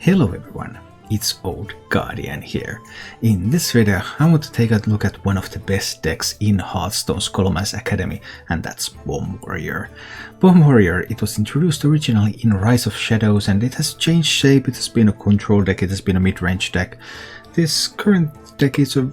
Hello everyone, it's Old Guardian here. In this video I want to take a look at one of the best decks in Hearthstone Scholomance Academy, and that's Bomb Warrior. Bomb Warrior, it was introduced originally in Rise of Shadows and it has changed shape. It has been a control deck, it has been a mid-range deck. This current deck is a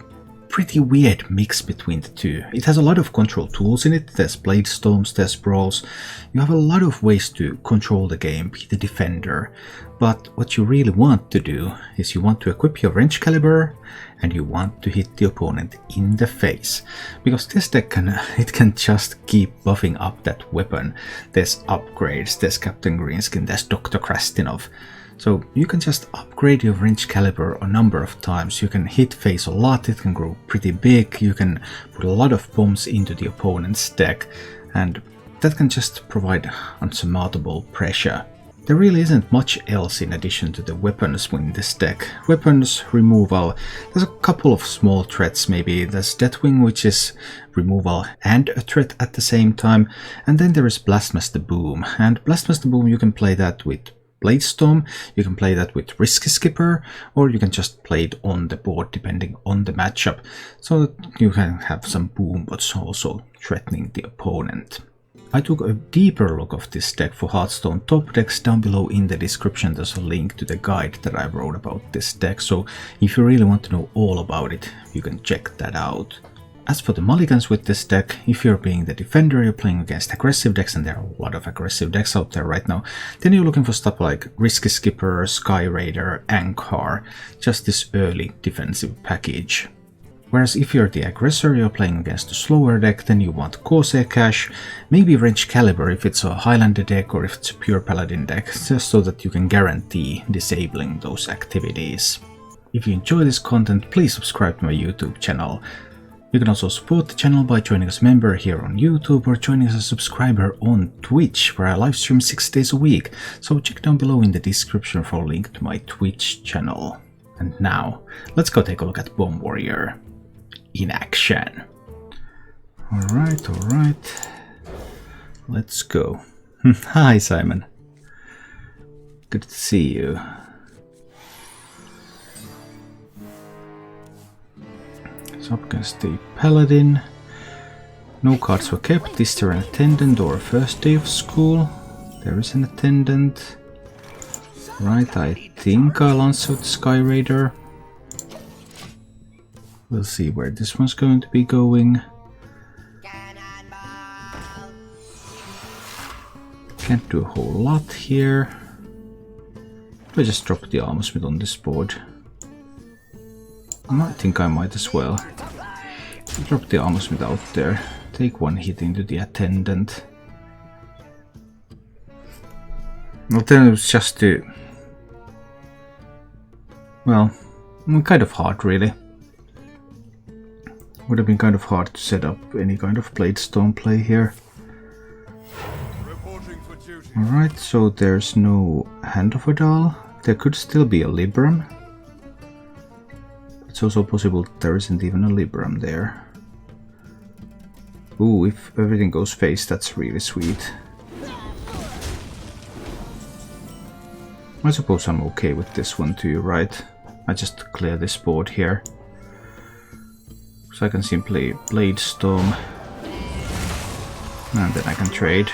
pretty weird mix between the two. It has a lot of control tools in it. There's Blade Storms, there's Brawls. You have a lot of ways to control the game, be the defender. But what you really want to do is you want to equip your range caliber and you want to hit the opponent in the face. Because this deck can just keep buffing up that weapon. There's upgrades, there's Captain Greenskin, there's Dr. Krastinov. So you can just upgrade your range caliber a number of times. You can hit face a lot, it can grow pretty big, you can put a lot of bombs into the opponent's deck, and that can just provide unsurmountable pressure. There really isn't much else in addition to the weapons in this deck. Weapons, removal, there's a couple of small threats maybe. There's Deathwing, which is removal and a threat at the same time, and then there is Blastmaster Boom. And Blastmaster Boom, you can play that with Blade Storm, you can play that with Risky Skipper, or you can just play it on the board depending on the matchup, so that you can have some boom bots also threatening the opponent. I took a deeper look of this deck for Hearthstone top decks. Down below in the description there's a link to the guide that I wrote about this deck, so if you really want to know all about it, you can check that out. As for the mulligans with this deck, if you're being the defender, you're playing against aggressive decks, and there are a lot of aggressive decks out there right now, then you're looking for stuff like Risky Skipper, Sky Raider, Ankar, just this early defensive package. Whereas if you're the aggressor, you're playing against a slower deck, then you want Corsair Cache, maybe Range Caliber if it's a Highlander deck or if it's a pure Paladin deck, just so that you can guarantee disabling those activities. If you enjoy this content, please subscribe to my YouTube channel. You can also support the channel by joining as a member here on YouTube or joining as a subscriber on Twitch, where I live stream 6 days a week, so check down below in the description for a link to my Twitch channel. And now, let's go take a look at Bomb Warrior in action. Alright, let's go. Hi Simon, good to see you. Up against the Paladin. No cards were kept. Is there an attendant or a first day of school? There is an attendant. Right, I think I'll answer the Sky Raider. We'll see where this one's going to be going. Can't do a whole lot here. I just drop the Armorsmith on this board. I think I might as well. Drop the Armorsmith out there. Take one hit into the attendant. Well, then it was just to... well, kind of hard really. Would have been kind of hard to set up any kind of Blade Storm play here. Alright, so there's no Hand of Adal. There could still be a Libram. It's also possible that there isn't even a Libram there. Ooh, if everything goes face, that's really sweet. I suppose I'm okay with this one too, right? I just clear this board here. So I can simply Blade Storm. And then I can trade.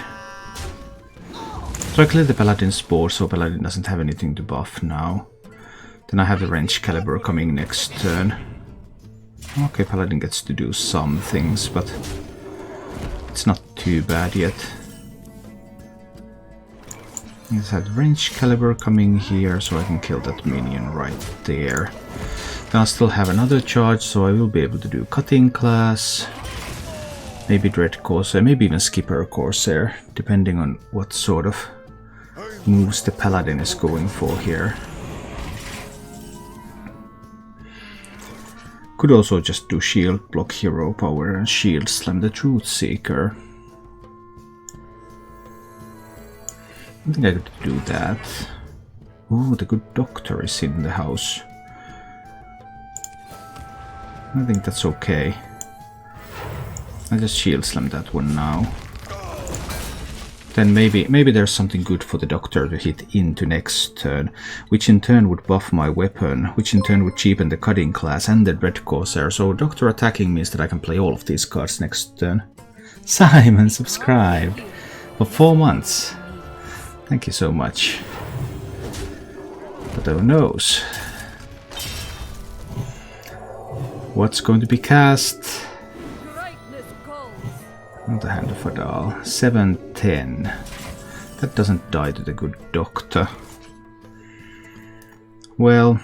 So I clear the Paladin's board, so Paladin doesn't have anything to buff now. Then I have the Range Caliber coming next turn. Okay, Paladin gets to do some things, but it's not too bad yet. I just had Range Caliber coming here, so I can kill that minion right there. Then I'll still have another charge, so I will be able to do Cutting Class, maybe Dread Corsair, maybe even Skipper Corsair, depending on what sort of moves the Paladin is going for here. Could also just do Shield Block Hero Power and Shield Slam the Truth Seeker. I think I could do that. Ooh, the Good Doctor is in the house. I think that's okay. I just Shield Slam that one now. then maybe there's something good for the doctor to hit into next turn, which in turn would buff my weapon, which in turn would cheapen the cutting class and the Dread Corsair. So doctor attacking means that I can play all of these cards next turn. Simon subscribed for 4 months. Thank you so much. But who knows what's going to be cast? On the Hand of Adal. 7-10. That doesn't die to the good doctor. Well,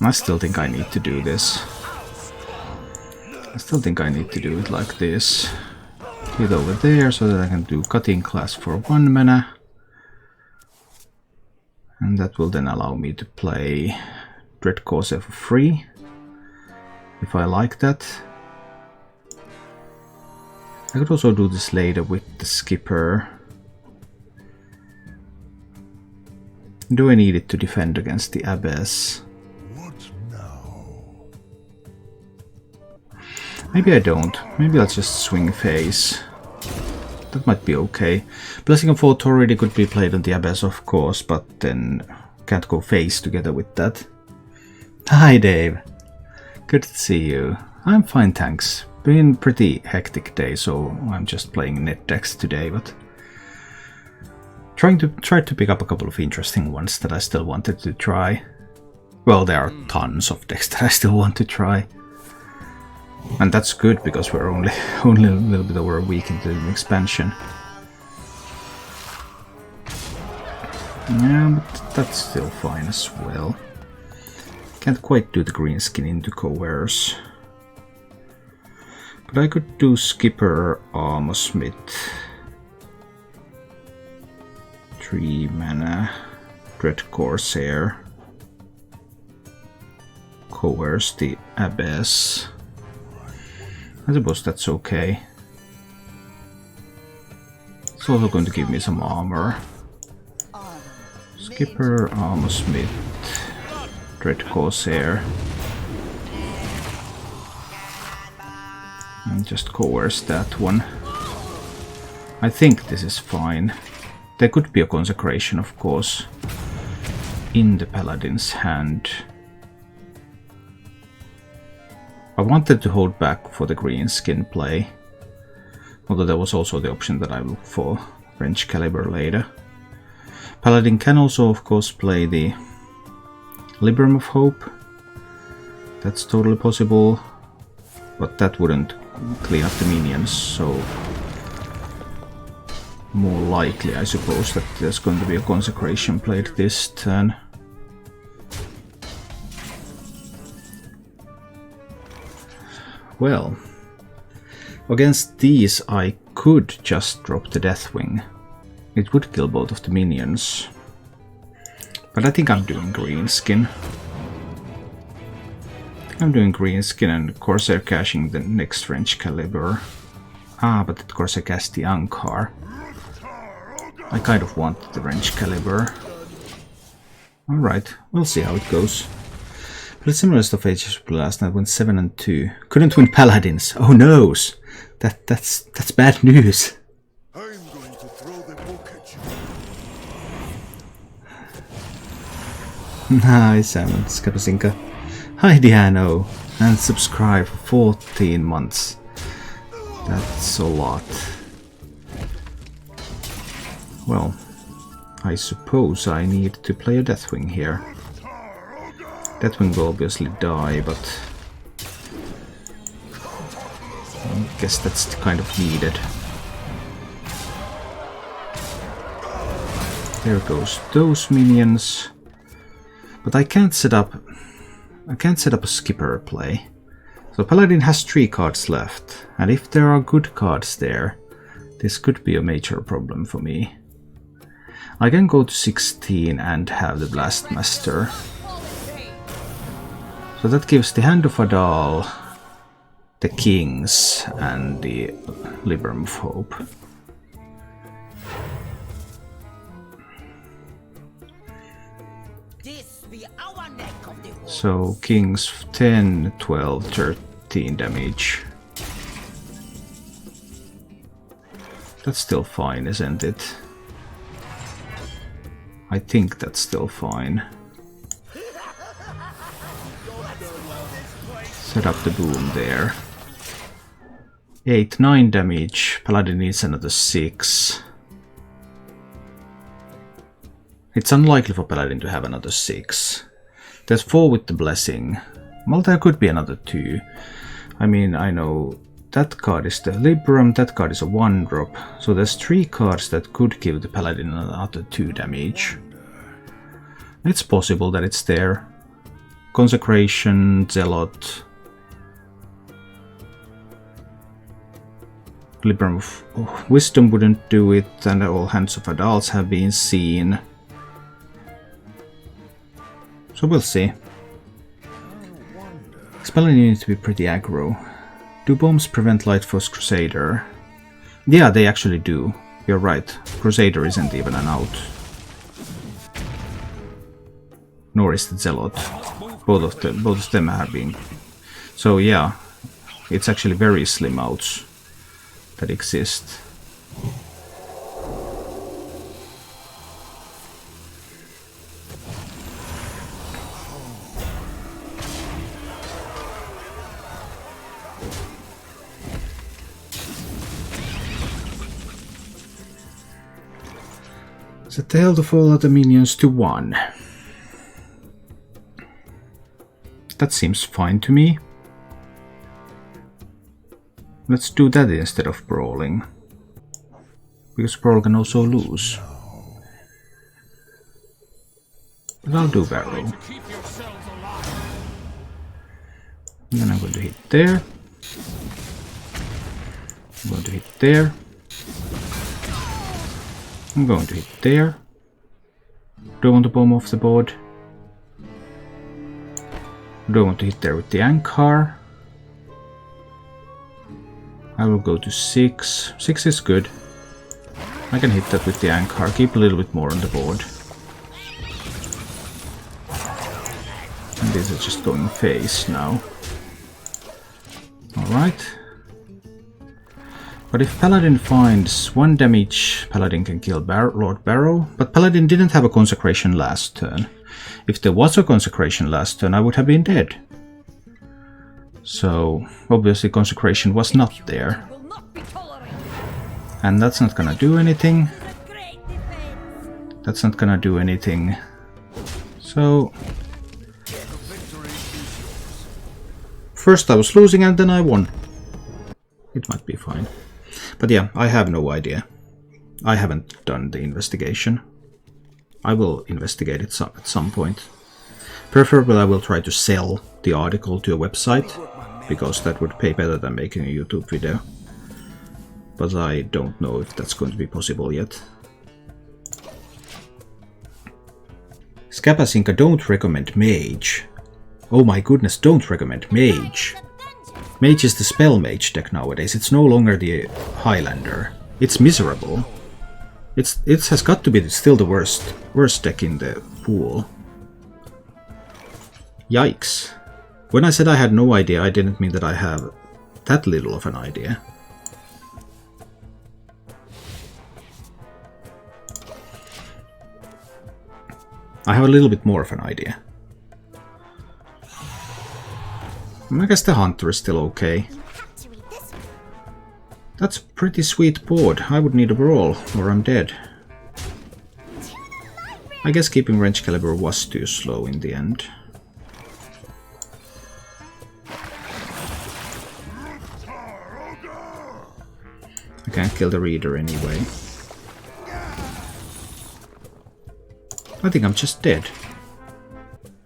I still think I need to do this. I still think I need to do it like this. Hit over there so that I can do cutting class for 1 mana. And that will then allow me to play Dread Corsair for free, if I like that. I could also do this later with the skipper. Do I need it to defend against the Abyss? What now? Maybe I don't. Maybe I'll just swing face. That might be okay. Blessing of Authority could be played on the Abyss, of course, but then can't go face together with that. Hi Dave. Good to see you. I'm fine, thanks. Been pretty hectic day, so I'm just playing net decks today, but try to pick up a couple of interesting ones that I still wanted to try. Well, there are tons of decks that I still want to try, and that's good because we're only a little bit over a week into the expansion. Yeah, but that's still fine as well. Can't quite do the green skin into Coerce. But I could do Skipper Armor Smith. 3 mana. Dread Corsair. Coerce the Abyss. I suppose that's okay. It's also going to give me some armor. Skipper Armor Smith. Dread Corsair. And just coerce that one. I think this is fine. There could be a Consecration, of course, in the Paladin's hand. I wanted to hold back for the green skin play, although there was also the option that I look for Wrench Caliber later. Paladin can also, of course, play the Libram of Hope. That's totally possible, but that wouldn't clean up the minions, so more likely I suppose that there's going to be a Consecration played this turn. Well, against these I could just drop the Deathwing. It would kill both of the minions, but I think I'm doing green skin. I'm doing green skin and Corsair cashing the next Wrench Caliber. Ah, but the Corsair cast the Ankar. I kind of want the Wrench Caliber. Alright, we'll see how it goes. Played similar stuff HSReplay last night, went 7-2. Couldn't win Paladins. Oh no! That's bad news. I'm going to throw the book at you. Nice, Simon Skapasinka. Hi Diano, and subscribe for 14 months. That's a lot. Well, I suppose I need to play a Deathwing here. Deathwing will obviously die, but I guess that's kind of needed. There goes those minions. But I can't set up a skipper play. So Paladin has 3 cards left, and if there are good cards there, this could be a major problem for me. I can go to 16 and have the Blastmaster. So that gives the Hand of Adal, the Kings, and the Libram of Hope. So Kings 10, 12, 13 damage. That's still fine, isn't it? I think that's still fine. Set up the boom there. 8, 9 damage. Paladin needs another 6. It's unlikely for Paladin to have another 6. There's 4 with the blessing. Well, there could be another 2. I mean, I know that card is the Libram, that card is a 1-drop. So there's 3 cards that could give the Paladin another 2 damage. It's possible that it's there. Consecration, Zealot. Libram of Wisdom wouldn't do it, and all Hands of Adults have been seen. So we'll see. Spelling needs to be pretty aggro. Do bombs prevent Lightforce Crusader? Yeah, they actually do. You're right. Crusader isn't even an out. Nor is the Zealot. Both of them have been. So yeah, it's actually very slim outs that exist. Set the health of all other minions to 1. That seems fine to me. Let's do that instead of brawling. Because brawl can also lose. But I'll do barrow. And then I'm going to hit there. I'm going to hit there. I'm going to hit there. Don't want to bomb off the board. Don't want to hit there with the Ankar. I will go to 6. 6 is good. I can hit that with the Ankar. Keep a little bit more on the board. And these are just going face now. Alright. But if Paladin finds 1 damage, Paladin can kill Lord Barrow. But Paladin didn't have a consecration last turn. If there was a consecration last turn, I would have been dead. So, obviously consecration was not there. And that's not gonna do anything. That's not gonna do anything. So... first I was losing and then I won. It might be fine. But yeah, I have no idea. I haven't done the investigation. I will investigate it at some point. Preferably I will try to sell the article to a website, because that would pay better than making a YouTube video. But I don't know if that's going to be possible yet. Scapasinka, don't recommend Mage. Oh my goodness, don't recommend Mage. Mage is the spell mage deck nowadays. It's no longer the Highlander. It's miserable. It has got to be still the worst deck in the pool. Yikes. When I said I had no idea, I didn't mean that I have that little of an idea. I have a little bit more of an idea. I guess the Hunter is still okay. That's a pretty sweet board. I would need a brawl, or I'm dead. I guess keeping Range Caliber was too slow in the end. I can't kill the Reader anyway. I think I'm just dead.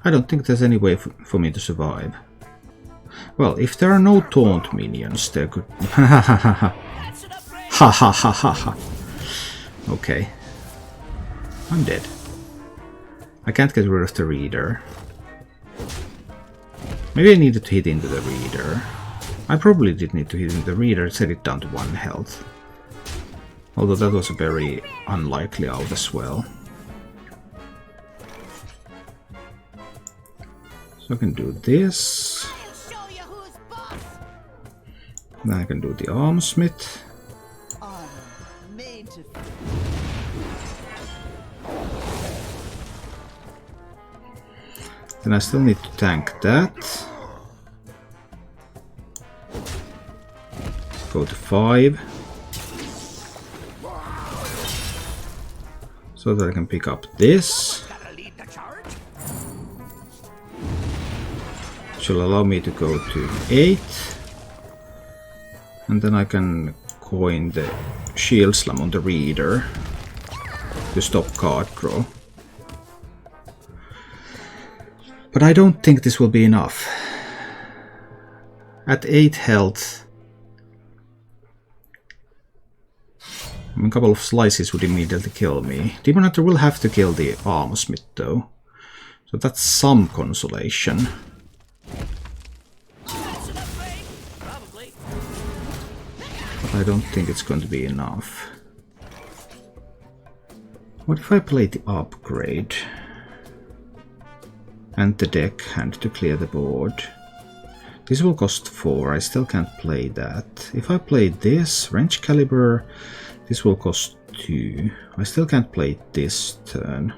I don't think there's any way for me to survive. Well, if there are no taunt minions, there could... Ha ha ha ha ha ha ha ha. Okay. I'm dead. I can't get rid of the Reader. Maybe I needed to hit into the Reader. I probably did need to hit into the Reader, set it down to 1 health. Although that was a very unlikely out as well. So I can do this. Then I can do the Armsmith. Then I still need to tank that. Go to 5. So that I can pick up this. Which will allow me to go to 8. And then I can coin the Shield Slam on the reader to stop card draw. But I don't think this will be enough. At 8 health, a couple of slices would immediately kill me. Demon Hunter will have to kill the Armor Smith though. So that's some consolation. But I don't think it's going to be enough. What if I play the upgrade? And the deck hand to clear the board. This will cost 4, I still can't play that. If I play this, Wrench Caliber, this will cost 2. I still can't play it this turn.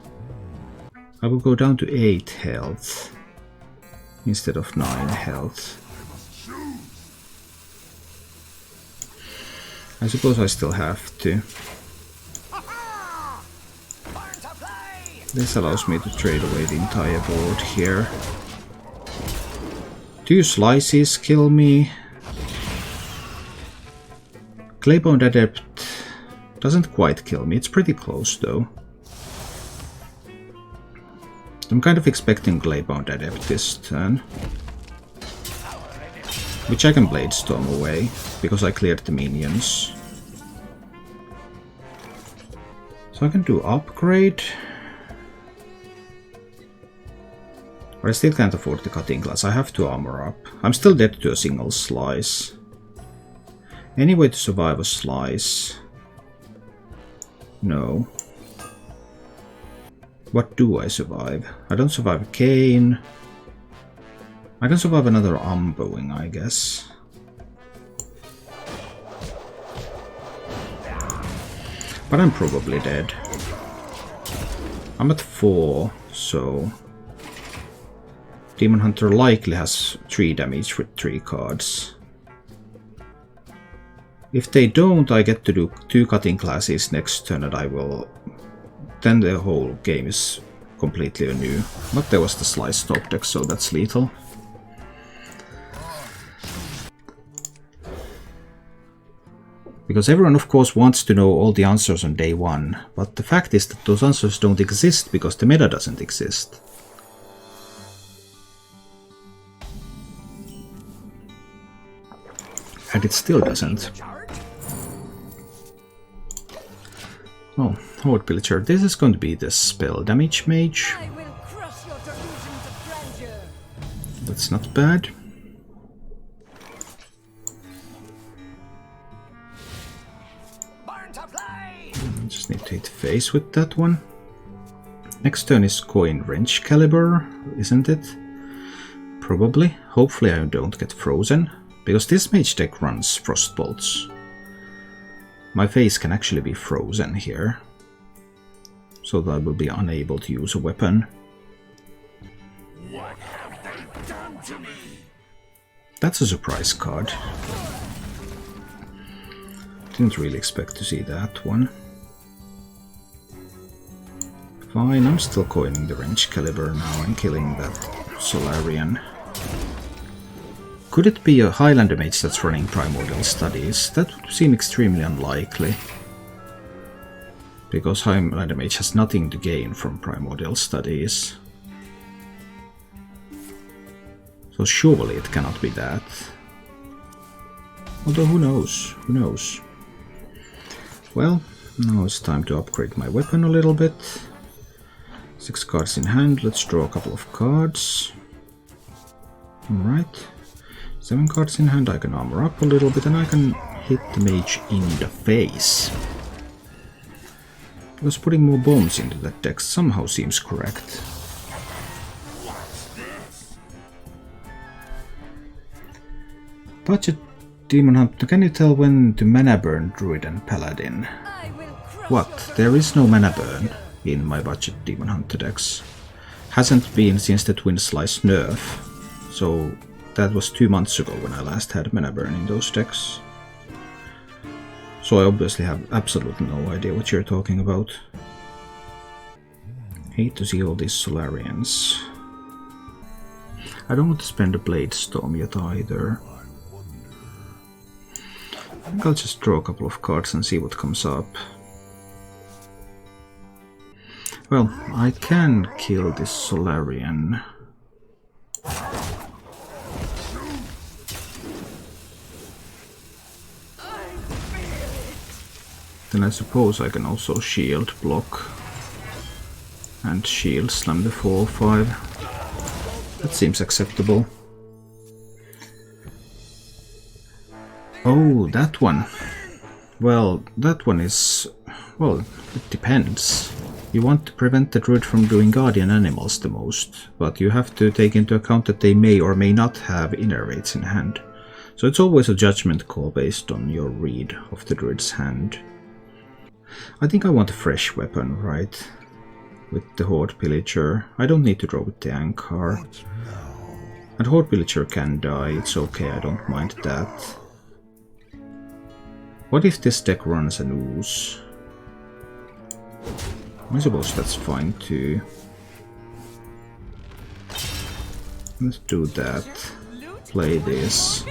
I will go down to 8 health instead of 9 health. I suppose I still have to. This allows me to trade away the entire board here. 2 slices kill me. Claybound Adept doesn't quite kill me, it's pretty close though. I'm kind of expecting Claybound Adept this turn. Which I can Blade Storm away, because I cleared the minions. So I can do upgrade. But I still can't afford the cutting class, I have to armor up. I'm still dead to a single slice. Any way to survive a slice? No. What do I survive? I don't survive a cane. I can survive another Umboing, I guess. But I'm probably dead. I'm at 4, so... Demon Hunter likely has 3 damage with 3 cards. If they don't, I get to do 2 cutting classes next turn and I will... Then the whole game is completely anew. But there was the Slice Stop deck, so that's lethal. Because everyone of course wants to know all the answers on day 1, but the fact is that those answers don't exist because the meta doesn't exist. And it still doesn't. Oh, Horde Pillager, this is going to be the Spell Damage Mage. That's not bad. Just need to hit face with that one. Next turn is Coin Wrench Caliber, isn't it? Probably. Hopefully I don't get frozen. Because this mage deck runs Frostbolts. My face can actually be frozen here. So that I will be unable to use a weapon. What have they done to me? That's a surprise card. Didn't really expect to see that one. Fine, I'm still coining the Wrench Caliber now and killing that Solarian. Could it be a Highlander mage that's running Primordial Studies? That would seem extremely unlikely. Because Highlander mage has nothing to gain from Primordial Studies. So surely it cannot be that. Although who knows? Who knows? Well, now it's time to upgrade my weapon a little bit. 6 cards in hand, let's draw a couple of cards. Alright. 7 cards in hand, I can armor up a little bit and I can hit the mage in the face. Because putting more bombs into that deck somehow seems correct. Budget Demon Hunter, can you tell when to mana burn Druid and Paladin? What? There is no mana burn in my budget Demon Hunter decks. Hasn't been since the Twin Slice nerf, so that was 2 months ago when I last had mana burn in those decks. So I obviously have absolutely no idea what you're talking about. Hate to see all these Solarians. I don't want to spend a Blade Storm yet either. I think I'll just draw a couple of cards and see what comes up. Well, I can kill this Solarian. Then I suppose I can also shield block and shield slam the 4/5. That seems acceptable. Oh, that one. Well, that one is... well, it depends. You want to prevent the druid from doing guardian animals the most, but you have to take into account that they may or may not have innervates in hand. So it's always a judgment call based on your read of the druid's hand. I think I want a fresh weapon, right? With the Horde Pillager. I don't need to draw with the Ankar. And Horde Pillager can die, it's okay, I don't mind that. What if this deck runs an ooze? I suppose that's fine too. Let's do that. Play this.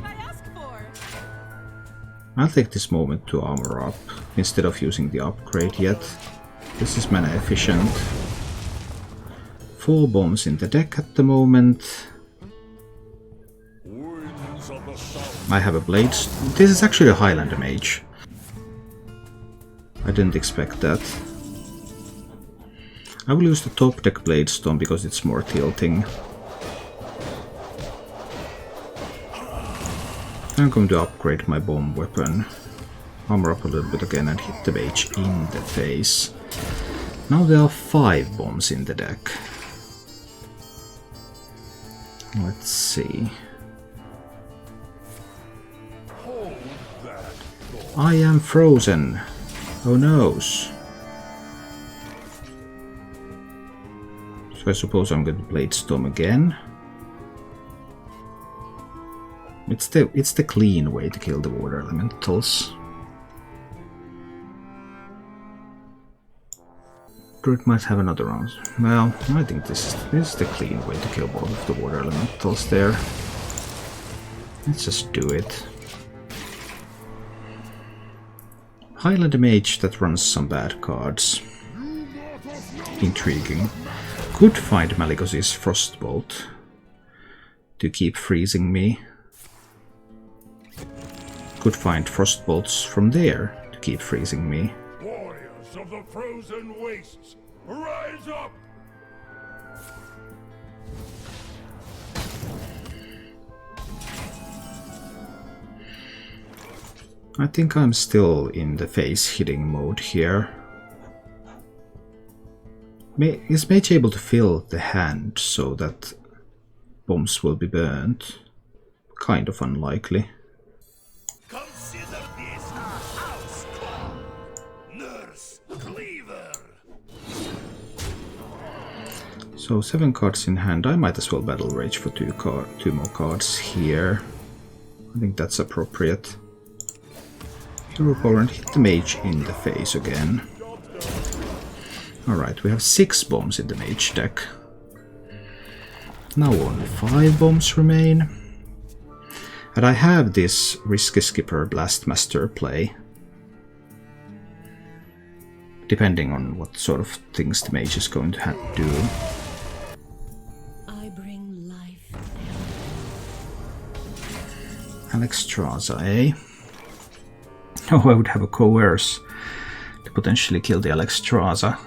I'll take this moment to armor up instead of using the upgrade yet. This is mana efficient. 4 bombs in the deck at the moment. I have a blade. This is actually a Highlander mage. I didn't expect that. I will use the top deck Blade Storm because it's more tilting. I'm going to upgrade my bomb weapon. Armor up a little bit again and hit the mage in the face. Now there are 5 bombs in the deck. Let's see. I am frozen. Oh noes. So I suppose I'm going to Blade Storm again. It's the clean way to kill the water elementals. Druid might have another round. Well, I think this is the clean way to kill both of the water elementals there. Let's just do it. Highlander mage that runs some bad cards. Intriguing. Could find Malicos's Frostbolt to keep freezing me. Could find Frostbolts from there to keep freezing me. Warriors of the frozen wastes, rise up! I think I'm still in the face hitting mode here. Is Mage able to fill the hand so that bombs will be burnt? Kind of unlikely. Consider this a house call. Nurse Cleaver. So 7 cards in hand. I might as well Battle Rage for 2 more cards here. I think that's appropriate. Hero Power and hit the mage in the face again. Alright, we have 6 bombs in the mage deck. Now only 5 bombs remain. And I have this Risky Skipper Blastmaster play. Depending on what sort of things the mage is going to do. I bring life. Alexstrasza, eh? Oh, I would have a Coerce to potentially kill the Alexstrasza.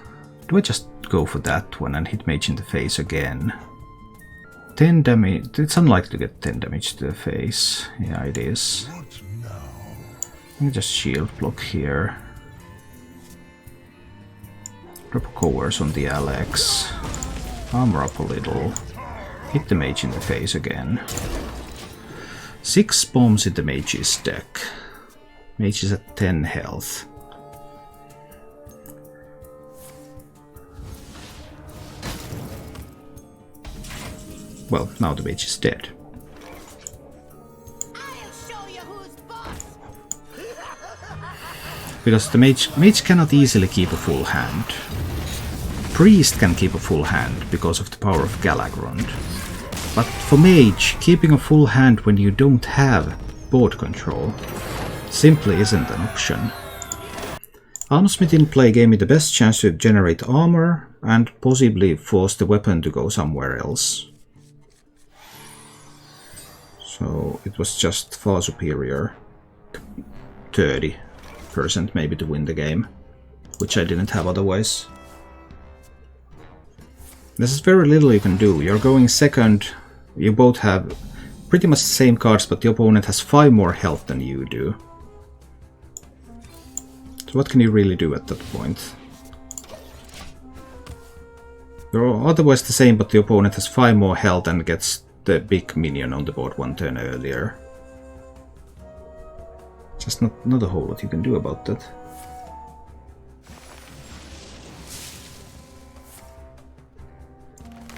Do I just go for that one and hit mage in the face again? 10 damage. It's unlikely to get 10 damage to the face. Yeah, it is. Let me just shield block here. Drop a Coerce on the Alex. Armor up a little. Hit the mage in the face again. 6 bombs in the mage's deck. Mage is at 10 health. Well, now the mage is dead. Because the mage cannot easily keep a full hand. Priest can keep a full hand because of the power of Galagrond. But for mage, keeping a full hand when you don't have board control simply isn't an option. Almsmith in play gave me the best chance to generate armor and possibly force the weapon to go somewhere else. So it was just far superior. 30% maybe to win the game, which I didn't have otherwise. This is very little you can do. You're going second, you both have pretty much the same cards, but the opponent has 5 more health than you do. So what can you really do at that point? You're otherwise the same, but the opponent has 5 more health and gets the big minion on the board 1 turn earlier. Just not a whole lot you can do about that.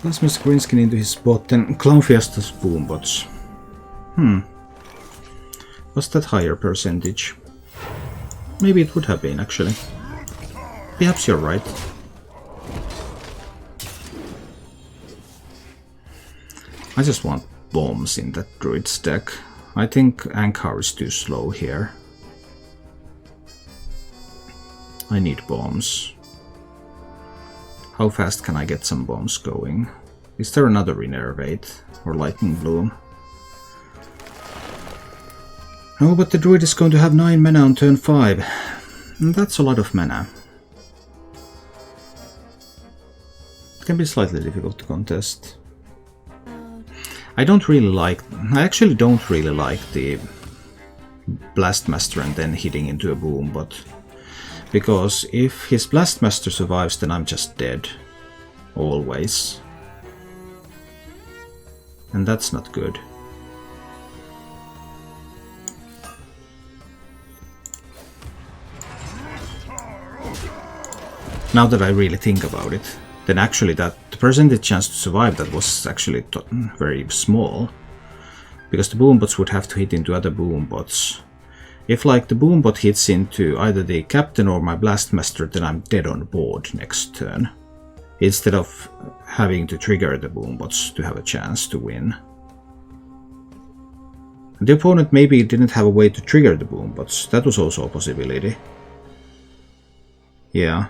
Plasmus Greenskin into his bot, then Clown Fiesta's Boombots. Was that higher percentage? Maybe it would have been, actually. Perhaps you're right. I just want bombs in that druid's deck. I think Ankar is too slow here. I need bombs. How fast can I get some bombs going? Is there another Innervate or Lightning Bloom? No, but the druid is going to have 9 mana on turn 5. And that's a lot of mana. It can be slightly difficult to contest. I actually don't really like the Blastmaster and then hitting into a Boombot. Because if his Blastmaster survives, then I'm just dead. Always. And that's not good. Now that I really think about it, then actually the percentage chance to survive that was actually very small. Because the Boombots would have to hit into other Boombots. If like the Boombot hits into either the Captain or my Blastmaster, then I'm dead on board next turn. Instead of having to trigger the Boombots to have a chance to win. And the opponent maybe didn't have a way to trigger the Boombots. That was also a possibility. Yeah.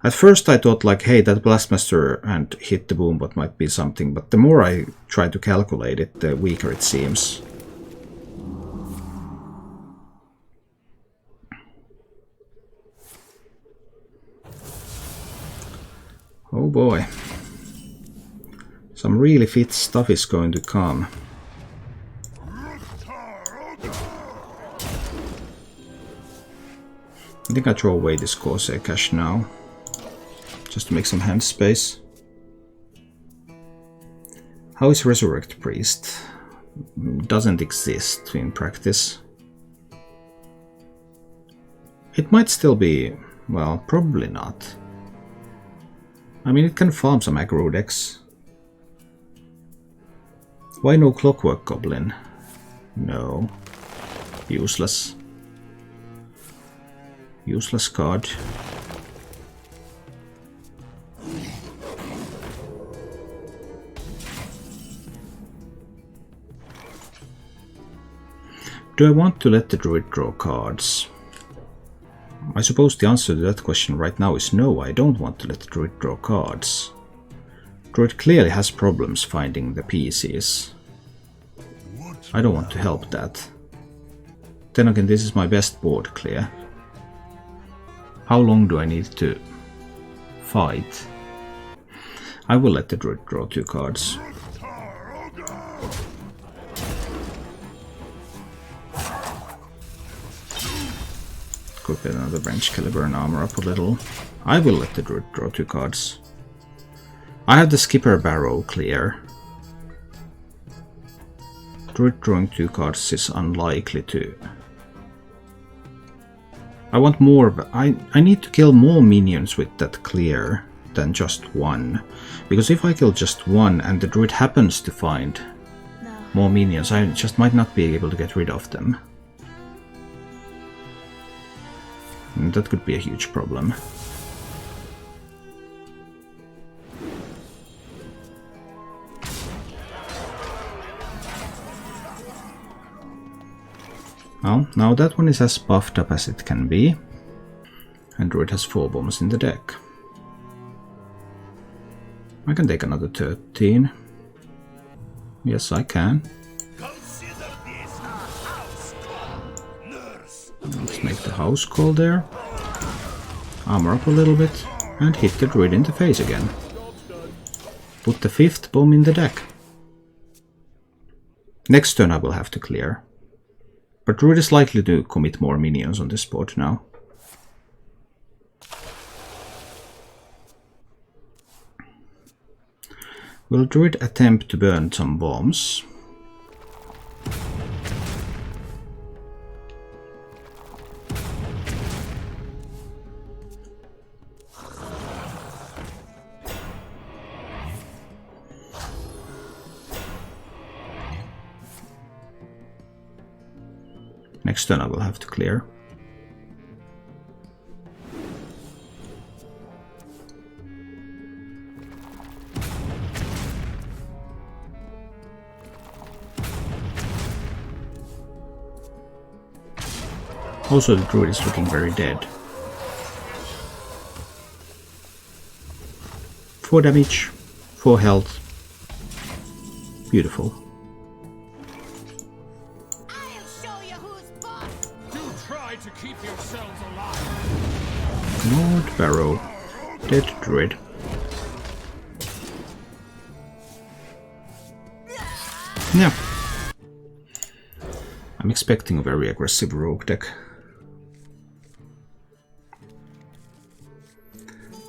At first I thought like, hey, that Blastmaster and hit the Boombot might be something, but the more I try to calculate it, the weaker it seems. Oh boy. Some really fit stuff is going to come. I think I throw away this Corsair Cache now. Just to make some hand space. How is Resurrect Priest? Doesn't exist in practice. It might still be... well, probably not. I mean, it can farm some aggro decks. Why no Clockwork Goblin? No. Useless. Useless card. Do I want to let the druid draw cards? I suppose the answer to that question right now is no, I don't want to let the druid draw cards. Druid clearly has problems finding the pieces. I don't want to help that. Then again, this is my best board clear. How long do I need to fight? I will let the druid draw 2 cards. Could get another Wrench Caliber and armor up a little. I will let the druid draw 2 cards. I have the Skipper Barrow clear. Druid drawing 2 cards is unlikely to. I want more, but I need to kill more minions with that clear than just one. Because if I kill just one and the druid happens to find more minions, I just might not be able to get rid of them. And that could be a huge problem. Well, now that one is as buffed up as it can be. And druid has 4 bombs in the deck. I can take another 13. Yes, I can. Let's make the house call there. Armor up a little bit and hit the druid in the face again. Put the 5th bomb in the deck. Next turn I will have to clear. But druid is likely to commit more minions on this board now. Will druid attempt to burn some bombs? Next turn I will have to clear. Also, the druid is looking very dead. 4 damage, 4 health. Beautiful. I'll show you who's boss. Do try to keep yourselves alive. Lord Barrow. Dead druid. Yeah. I'm expecting a very aggressive rogue deck.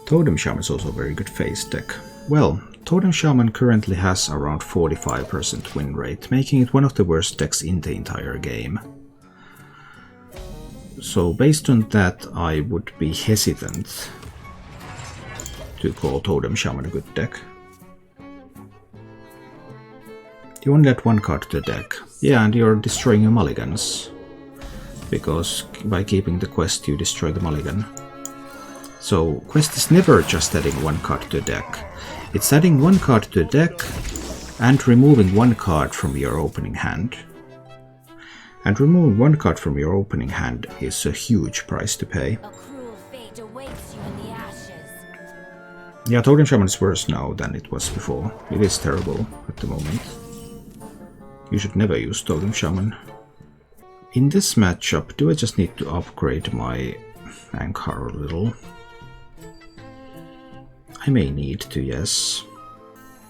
Totem Shaman is also a very good face deck. Well, Totem Shaman currently has around 45% win rate, making it one of the worst decks in the entire game. So based on that, I would be hesitant to call Totem Shaman a good deck. You only add 1 card to the deck. Yeah, and you're destroying your mulligans. Because by keeping the quest you destroy the mulligan. So, quest is never just adding 1 card to the deck. It's adding 1 card to the deck and removing 1 card from your opening hand. And removing 1 card from your opening hand is a huge price to pay. A cruel fate awaits you in the ashes. Yeah, Totem Shaman is worse now than it was before. It is terrible at the moment. You should never use Totem Shaman. In this matchup, do I just need to upgrade my Ankar a little? I may need to, yes.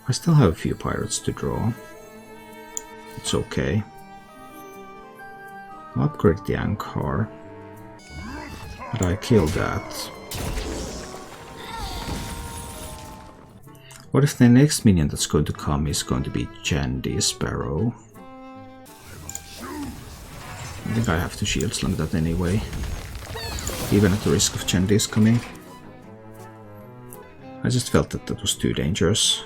I still have a few pirates to draw. It's okay. I'll upgrade the Ankar. But I kill that. What if the next minion that's going to come is going to be Jandy Sparrow? I think I have to shield slam that anyway. Even at the risk of Jandy's coming. I just felt that that was too dangerous.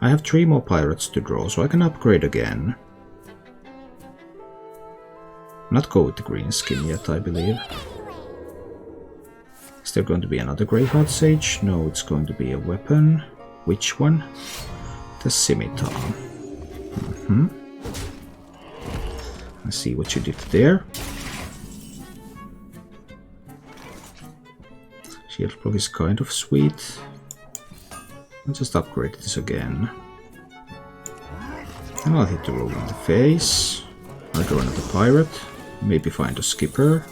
I have 3 more pirates to draw, so I can upgrade again. Not go with the green skin yet, I believe. Is there going to be another Greyheart Sage? No, it's going to be a weapon. Which one? The Scimitar. I see what you did there. Shield block is kind of sweet. I'll just upgrade this again. And I'll hit the rogue in the face. I'll draw another pirate. Maybe find a skipper.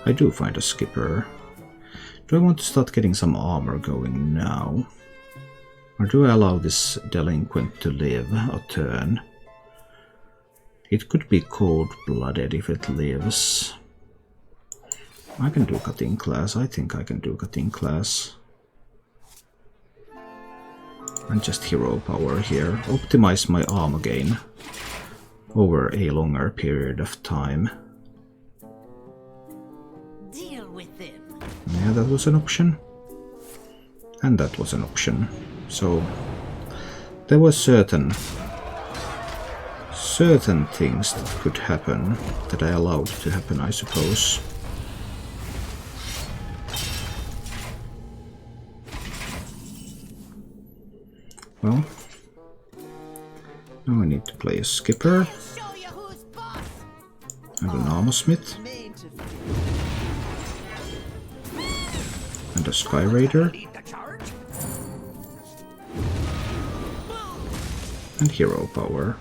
I do find a skipper. Do I want to start getting some armor going now? Or do I allow this delinquent to live a turn? It could be cold-blooded if it lives. I can do cutting class. I think I can do cutting class. And just hero power here. Optimize my armor gain over a longer period of time. Deal with him. Yeah, that was an option. And that was an option. So there were certain things that could happen that I allowed to happen, I suppose. Well, now I need to play a skipper and an armor smith and a sky raider and hero power.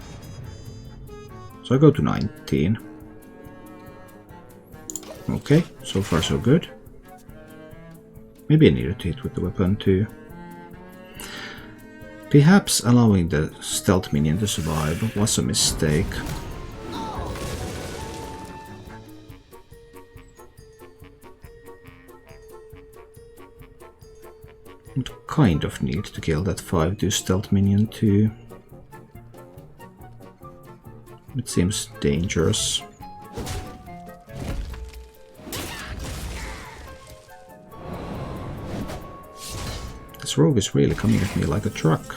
So I go to 19. Okay, so far so good. Maybe I needed to hit with the weapon too. Perhaps allowing the stealth minion to survive was a mistake. Would kind of need to kill that 5-2 stealth minion too. It seems dangerous. This rogue is really coming at me like a truck.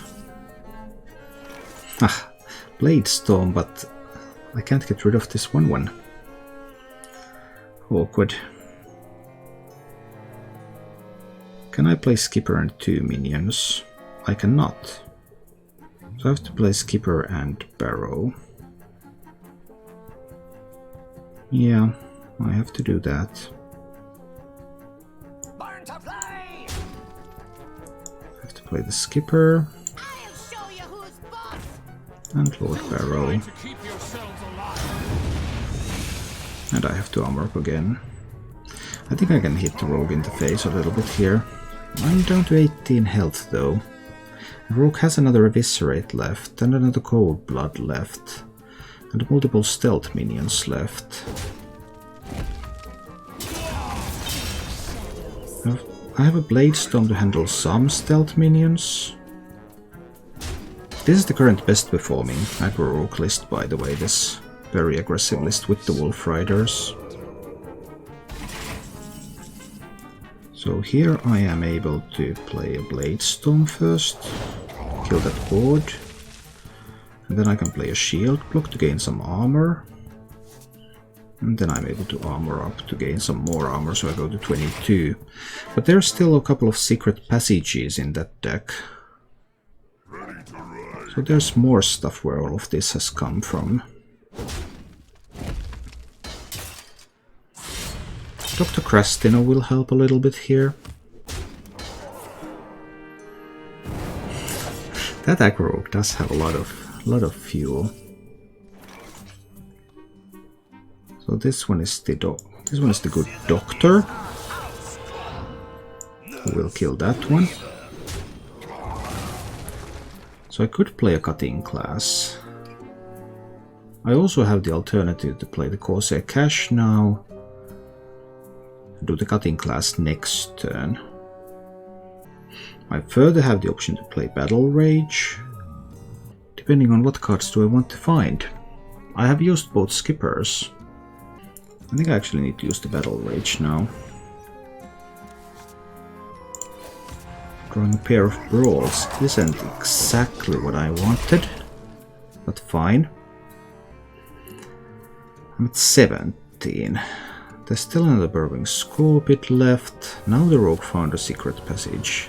Ah, Blade Storm, but I can't get rid of this 1/1. Awkward. Can I play Skipper and 2 minions? I cannot. So I have to play Skipper and Barrow. Yeah, I have to do that. I have to play the Skipper and Lord Barrow. And I have to armor up again. I think I can hit the rogue in the face a little bit here. I'm down to 18 health though. The rogue has another Eviscerate left and another Cold Blood left. And multiple stealth minions left. I have a Blade Storm to handle some stealth minions. This is the current best performing aggro rogue list, by the way, this very aggressive list with the Wolf Riders. So here I am able to play a Blade Storm first, kill that board. And then I can play a shield block to gain some armor. And then I'm able to armor up to gain some more armor, so I go to 22. But there's still a couple of secret passages in that deck. So there's more stuff where all of this has come from. Dr. Krastino will help a little bit here. That aggro rogue does have a lot of fuel. So this one is the good doctor. Who will kill that one. So I could play a cutting class. I also have the alternative to play the Corsair Cash now. Do the cutting class next turn. I further have the option to play Battle Rage. Depending on what cards do I want to find. I have used both skippers. I think I actually need to use the Battle Rage now. Drawing a pair of Brawls isn't exactly what I wanted, but fine. I'm at 17. There's still another Burrowing Scorpid left. Now the rogue found a secret passage.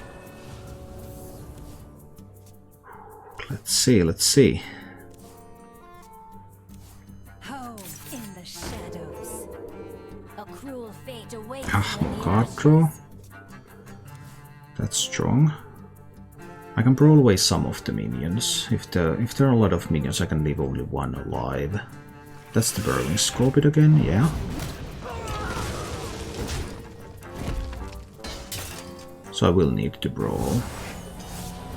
Let's see. Home in the shadows. A cruel fate awaits Ah, you in the card ashes. draw. That's strong. I can brawl away some of the minions. If there are a lot of minions, I can leave only one alive. That's the Burrowing Scorpid again, yeah. So I will need to brawl.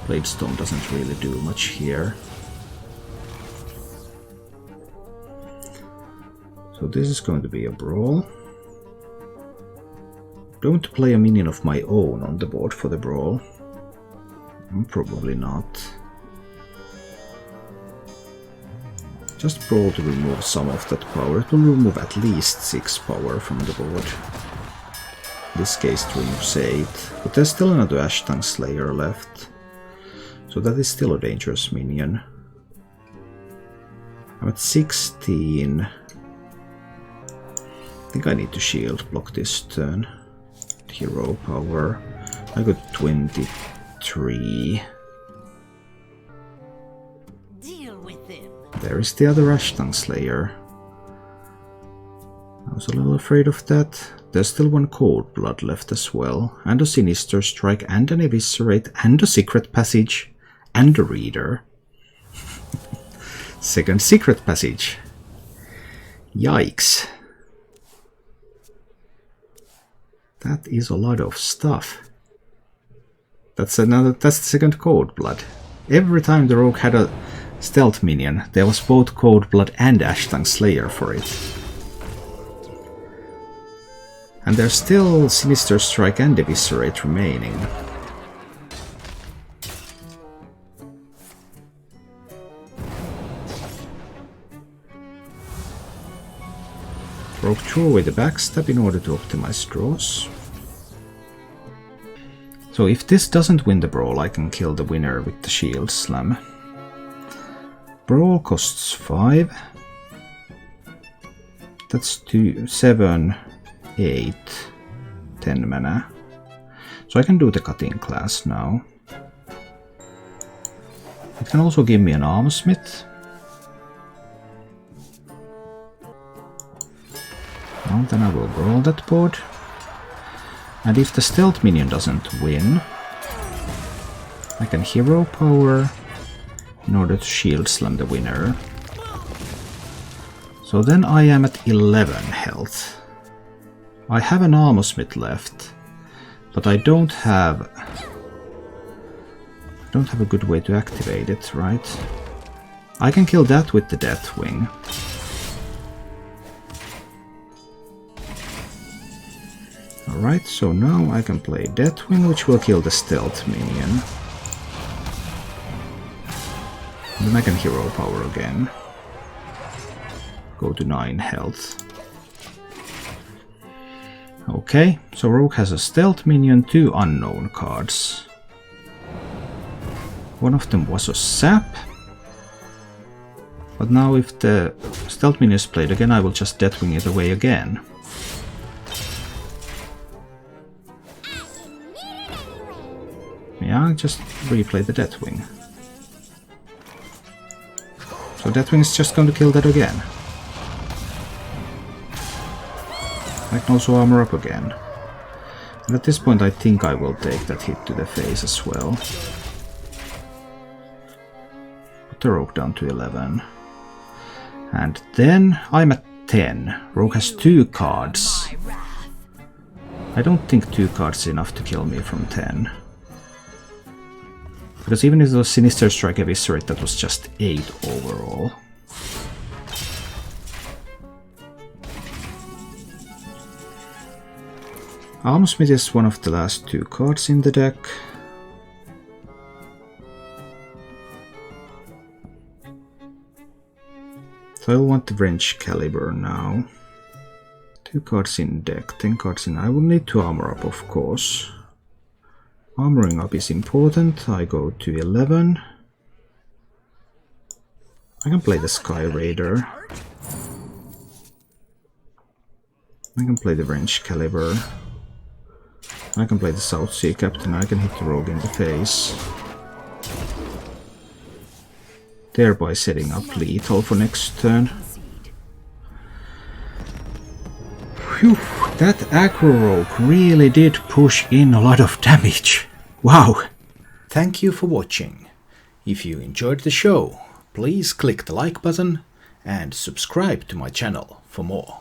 Blade Storm doesn't really do much here. So this is going to be a brawl. Don't play a minion of my own on the board for the brawl. Probably not. Just brawl to remove some of that power. It will remove at least 6 power from the board. this case it removes 8. But there's still another Ashtongue Slayer left. So that is still a dangerous minion. I'm at 16. I think I need to shield block this turn. Hero power. I got 23. Deal with him. There is the other Ashtongue Slayer. I was a little afraid of that. There's still one Cold Blood left as well, and a Sinister Strike, and an Eviscerate, and a Secret Passage, and a Reader. Second Secret Passage. Yikes. That is a lot of stuff. That's the second Cold Blood. Every time the rogue had a stealth minion, there was both Cold Blood and Ashtongue Slayer for it. And there's still Sinister Strike and Eviscerate remaining. Rogue threw away the backstab in order to optimize draws. So if this doesn't win the brawl, I can kill the winner with the Shield Slam. Brawl costs 5. That's 2, 7, 8, 10 mana. So I can do the cutting class now. It can also give me an Armorsmith. Well, then I will brawl that board. And if the stealth minion doesn't win, I can hero power in order to shield slam the winner. So then I am at 11 health. I have an Armorsmith left, but I don't have a good way to activate it, right? I can kill that with the Deathwing. Alright, so now I can play Deathwing, which will kill the stealth minion. And then I can hero power again. Go to 9 health. Okay, so Rogue has a stealth minion, 2 unknown cards. One of them was a sap. But now if the stealth minion is played again, I will just Deathwing it away again. Yeah, just replay the Deathwing. So Deathwing is just going to kill that again. I can also armor up again. And at this point I think I will take that hit to the face as well. Put the Rogue down to 11. And then I'm at 10. Rogue has 2 cards. I don't think 2 cards is enough to kill me from 10. Because even if it was Sinister Strike Eviscerate, that was just 8 overall. Armorsmith is one of the last 2 cards in the deck. So I want the Wrench Caliber now. 2 cards in deck, 10 cards in. I will need to armor up, of course. Armoring up is important. I go to 11. I can play the Sky Raider. I can play the Wrench Caliber. I can play the South Sea Captain. I can hit the Rogue in the face. Thereby setting up lethal for next turn. Phew, that aggro Rogue really did push in a lot of damage. Wow! Thank you for watching. If you enjoyed the show, please click the like button and subscribe to my channel for more.